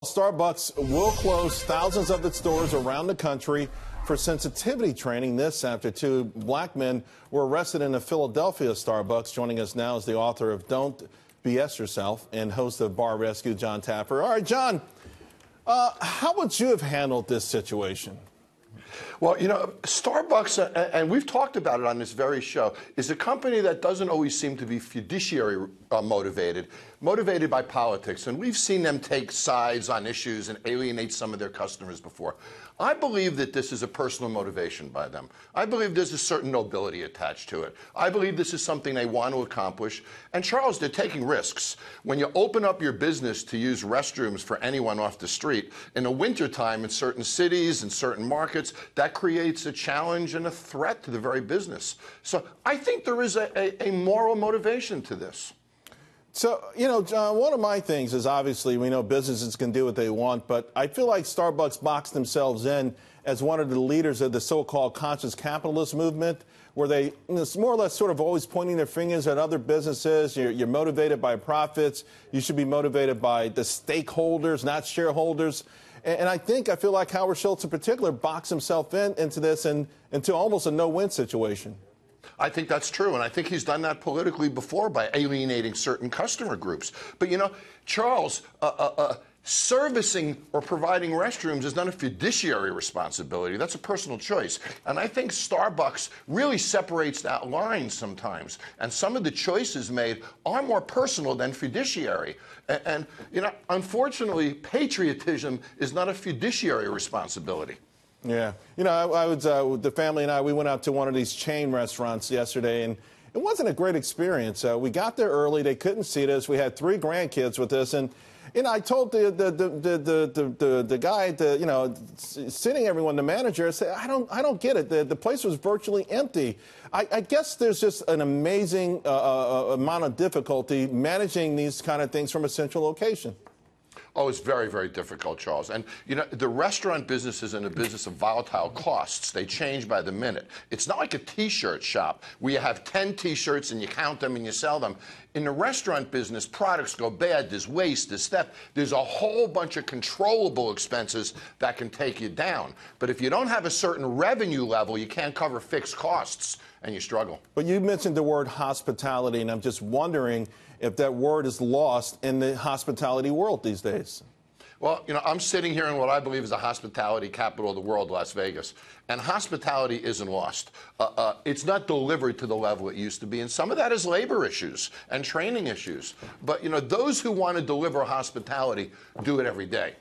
Starbucks will close thousands of its stores around the country for sensitivity training. This after two black men were arrested in a Philadelphia Starbucks. Joining us now is the author of Don't BS Yourself and host of Bar Rescue, Jon Taffer. All right, Jon, how would you have handled this situation? Well, you know, Starbucks, and we've talked about it on this very show, is a company that doesn't always seem to be fiduciary motivated by politics. And we've seen them take sides on issues and alienate some of their customers before. I believe that this is a personal motivation by them. I believe there's a certain nobility attached to it. I believe this is something they want to accomplish. And Charles, they're taking risks. When you open up your business to use restrooms for anyone off the street, in the wintertime in certain cities and certain markets, that creates a challenge and a threat to the very business. So I think there is a moral motivation to this. So, you know, Jon, one of my things is obviously we know businesses can do what they want, but I feel like Starbucks boxed themselves in as one of the leaders of the so-called conscious capitalist movement, where they, it's more or less sort of always pointing their fingers at other businesses. You're motivated by profits. You should be motivated by the stakeholders, not shareholders. And I feel like Howard Schultz in particular boxed himself into this and into almost a no-win situation. I think that's true, and I think he's done that politically before by alienating certain customer groups. But, you know, Charles, servicing or providing restrooms is not a fiduciary responsibility. That's a personal choice. And I think Starbucks really separates that line sometimes. And some of the choices made are more personal than fiduciary. And you know, unfortunately, patriotism is not a fiduciary responsibility. Yeah. You know, I was, the family and I, we went out to one of these chain restaurants yesterday, and it wasn't a great experience. We got there early. They couldn't seat us. We had 3 grandkids with us. And, you know, I told the guy, you know, sitting everyone, the manager, I said, I don't get it. The place was virtually empty. I guess there's just an amazing amount of difficulty managing these kind of things from a central location. Oh, it's very, very difficult, Charles. And, you know, the restaurant business is in a business of volatile costs. They change by the minute. It's not like a T-shirt shop where you have 10 T-shirts and you count them and you sell them. In the restaurant business, products go bad, there's waste, there's theft. There's a whole bunch of controllable expenses that can take you down. But if you don't have a certain revenue level, you can't cover fixed costs and you struggle. But you mentioned the word hospitality, and I'm just wondering if that word is lost in the hospitality world these days. Well, you know, I'm sitting here in what I believe is the hospitality capital of the world, Las Vegas, and hospitality isn't lost. It's not delivered to the level it used to be, and some of that is labor issues and training issues. But, you know, those who want to deliver hospitality do it every day.